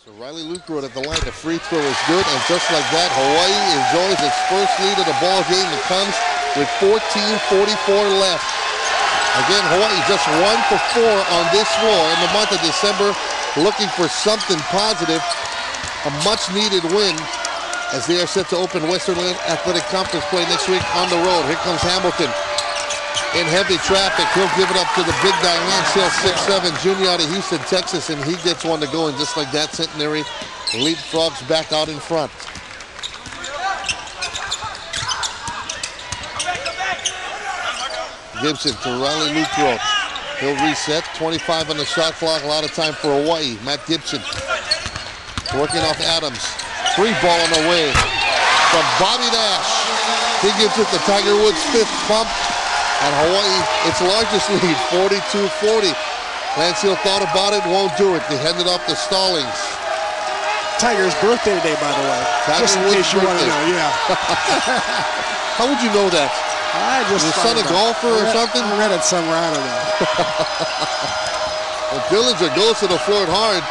So Riley Lucro at the line, the free throw is good, and just like that, Hawaii enjoys its first lead of the ball game. It comes with 14:44 left. Again, Hawaii just 1 for 4 on this floor in the month of December, looking for something positive, a much-needed win, as they are set to open Western Athletic Conference play next week on the road. Here comes Hamilton in heavy traffic. He'll give it up to the big guy, Lance Hill, 6'7", junior out of Houston, Texas, and he gets one to go. And just like that, Centenary leapfrogs back out in front. Gibson to Riley Lucro. He'll reset. 25 on the shot clock. A lot of time for Hawaii. Matt Gibson working off Adams. Free ball on the way from Bobby Nash. He gives it to Tiger Woods' 5th pump. And Hawaii, its largest lead, 42-40. Lance Hill thought about it, won't do it. They handed off to Stallings. Tiger's birthday today, by the way. Tiger Woods' birthday. Yeah. How would you know that? I just Your son a golfer or something? I read it somewhere, I don't know. Well, Dillinger goes to the floor hard.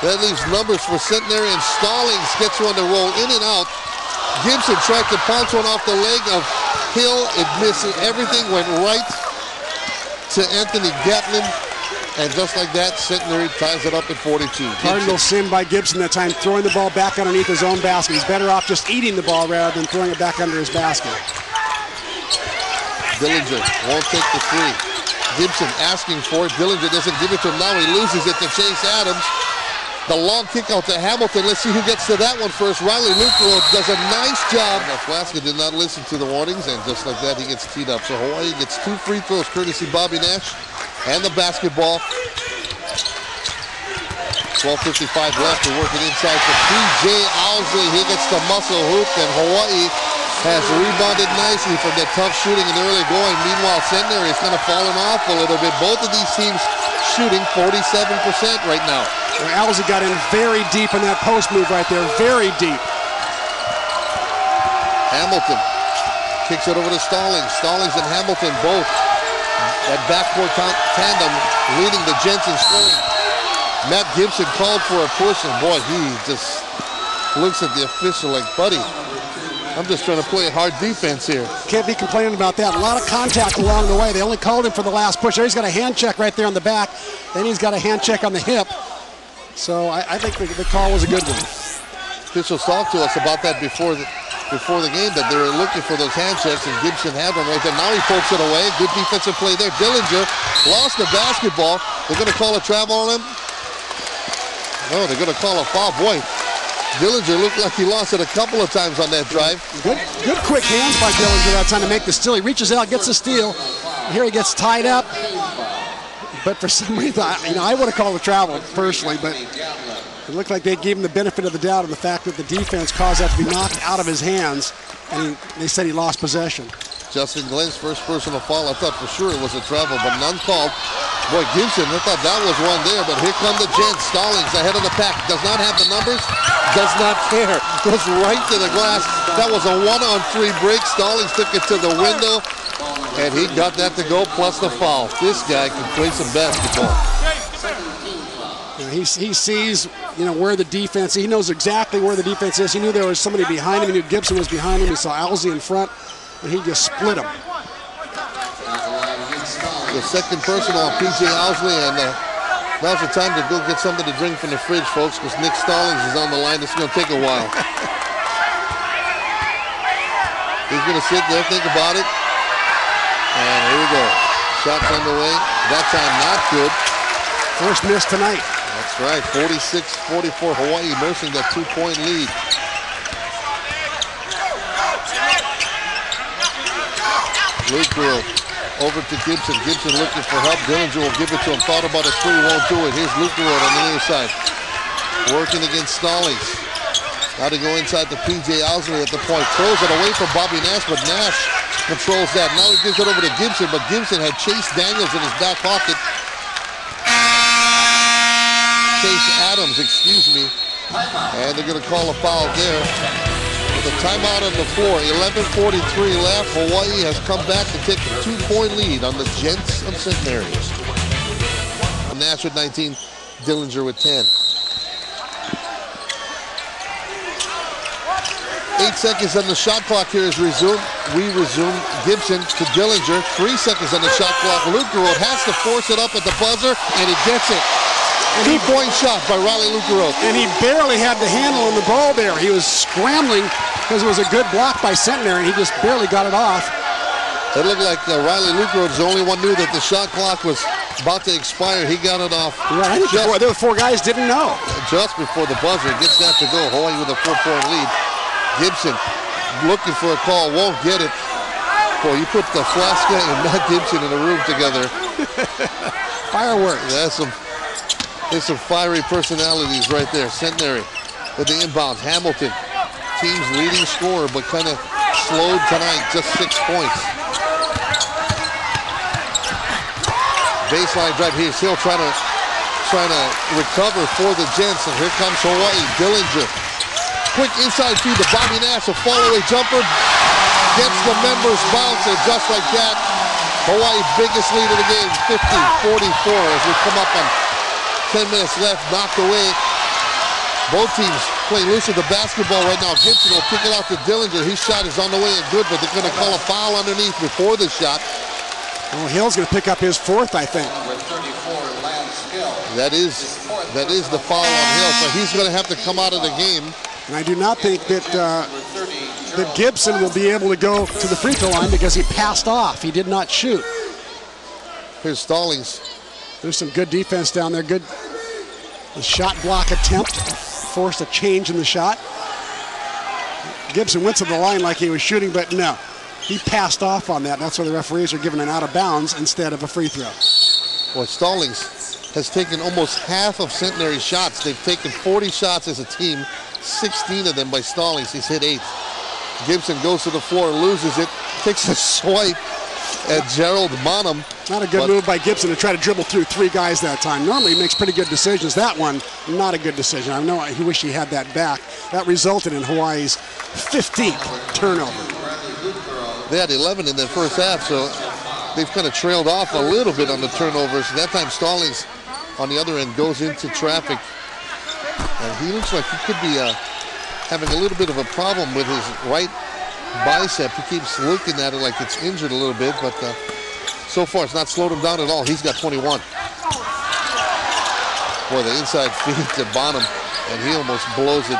That leaves numbers for Centenary, and Stallings gets one to roll in and out. Gibson tried to pounce one off the leg of Hill. It misses. Everything went right to Anthony Gatlin. And just like that, Centenary ties it up at 42. Cardinal sin by Gibson that time, throwing the ball back underneath his own basket. He's better off just eating the ball rather than throwing it back under his basket. Dillinger won't take the three. Gibson asking for it. Dillinger doesn't give it to him now. He loses it to Chase Adams. The long kick out to Hamilton. Let's see who gets to that one first. Riley Lucro does a nice job. Flaska did not listen to the warnings, and just like that, he gets teed up. So Hawaii gets 2 free throws courtesy Bobby Nash and the basketball. 12:55 left. We're working inside for P.J. Owsley. He gets the muscle hoop, and Hawaii has rebounded nicely from that tough shooting in the early going. Meanwhile, Centenary is kind of falling off a little bit. Both of these teams shooting 47% right now. Owsley got in very deep in that post move right there, very deep. Hamilton kicks it over to Stallings. Stallings and Hamilton both that backcourt tandem leading the Gents in scoring. Matt Gibson called for a push, and boy, he just looks at the official like, buddy, I'm just trying to play hard defense here. Can't be complaining about that. A lot of contact along the way. They only called him for the last push. He's got a hand check right there on the back. Then he's got a hand check on the hip. So I think the call was a good one. Officials talked to us about that before the game, that they were looking for those hand checks, and Gibson had one right there. Now he pokes it away. Good defensive play there. Dillinger lost the basketball. They're going to call a travel on him. No, they're going to call a foul. Boy, Dillinger looked like he lost it a couple of times on that drive. Good quick hands by Dillinger that time to make the steal. He reaches out, gets the steal. Here he gets tied up. But for some reason, I would have called a travel personally, but it looked like they gave him the benefit of the doubt on the fact that the defense caused that to be knocked out of his hands, and they said he lost possession. Justin Glenn's first personal foul. I thought for sure it was a travel, but none called. Boy, Gibson, I thought that was one there, but here come the Gents. Stallings ahead of the pack. Does not have the numbers, does not care. Goes right to the glass. That was a 1-on-3 break. Stallings took it to the window, and he got that to go, plus the foul. This guy can play some basketball. He sees, where the defense, he knows exactly where the defense is. He knew there was somebody behind him. He knew Gibson was behind him. He saw Owsley in front, and he just split him. The second personal on P.J. Owsley, and now's the time to go get something to drink from the fridge, folks, because Nick Stallings is on the line. It's going to take a while. He's going to sit there, think about it, and here we go. Shots on the way. That time not good. First miss tonight. That's right, 46-44. Hawaii nursing that 2-point lead. Lucro over to Gibson. Gibson looking for help. Dillinger will give it to him. Thought about a three, won't do it. Here's Lucro on the near side. Working against Stallings. Now to go inside to P.J. Owsley at the point. Throws it away from Bobby Nash, but Nash controls that. Now he gives it over to Gibson, but Gibson had Chase Daniels in his back pocket. Chase Adams, excuse me. And they're going to call a foul there. With a timeout on the floor, 11:43 left. Hawaii has come back to take a 2-point lead on the Gents of Centenary. Nash with 19, Dillinger with 10. 8 seconds on the shot clock here is resumed. We resume. Gibson to Dillinger. 3 seconds on the shot clock. Lukerode has to force it up at the buzzer, and he gets it. 2-point shot by Riley Lukerode. And he barely had the handle on the ball there. He was scrambling because it was a good block by Centenary, and he just barely got it off. It looked like Riley Lukerode is the only one knew that the shot clock was about to expire. He got it off. Yeah, I think the 4 guys didn't know. Just before the buzzer gets that to go. Hawaii with a 4-point lead. Gibson looking for a call, won't get it. Boy, you put the Flaska and Matt Gibson in a room together. Fireworks. There's some fiery personalities right there. Centenary with the inbound. Hamilton, team's leading scorer, but kind of slowed tonight, just 6 points. Baseline drive here. Hill trying to recover for the Gents, and here comes Hawaii. Dillinger. Quick inside feed to Bobby Nash, a fall-away jumper. Gets the members bouncing just like that. Hawaii biggest lead of the game, 50-44 as we come up on 10 minutes left, knocked away. Both teams playing loose with the basketball right now. Gibson will kick it out to Dillinger. His shot is on the way and good, but they're going to call a foul underneath before the shot. Well, Hill's going to pick up his 4th, I think. That is the foul on Hill, so he's going to have to come out of the game. And I do not think that that Gibson will be able to go to the free throw line because he passed off. He did not shoot. Here's Stallings. There's some good defense down there. Good shot block attempt. Forced a change in the shot. Gibson went to the line like he was shooting, but no. He passed off on that. That's why the referees are giving an out of bounds instead of a free throw. Well, Stallings has taken almost half of Centenary's shots. They've taken 40 shots as a team, 16 of them by Stallings. He's hit 8. Gibson goes to the floor, loses it, takes a swipe at Gerald Bonham. Not a good move by Gibson to try to dribble through 3 guys that time. Normally he makes pretty good decisions. That one, not a good decision. I know he wished he had that back. That resulted in Hawaii's 15th turnover. They had 11 in the first half, so they've kind of trailed off a little bit on the turnovers. That time Stallings on the other end goes into traffic. And he looks like he could be having a little bit of a problem with his right bicep. He keeps looking at it like it's injured a little bit, but so far it's not slowed him down at all. He's got 21. Boy, the inside feed to Bonham, and he almost blows it.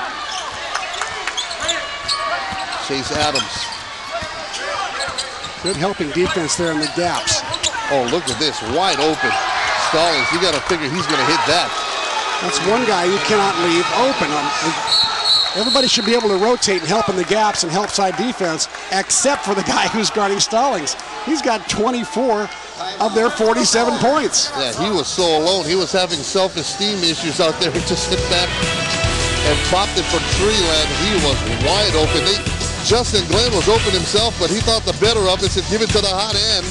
Chase Adams. Good helping defense there in the gaps. Oh, look at this, wide open. Stallings, you got to figure he's going to hit that. That's one guy you cannot leave open. Everybody should be able to rotate and help in the gaps and help side defense, except for the guy who's guarding Stallings. He's got 24 of their 47 points. Yeah, he was so alone. He was having self-esteem issues out there. He just hit back and popped it from tree land. He was wide open. Justin Glenn was open himself, but he thought the better of it, said give it to the hot end.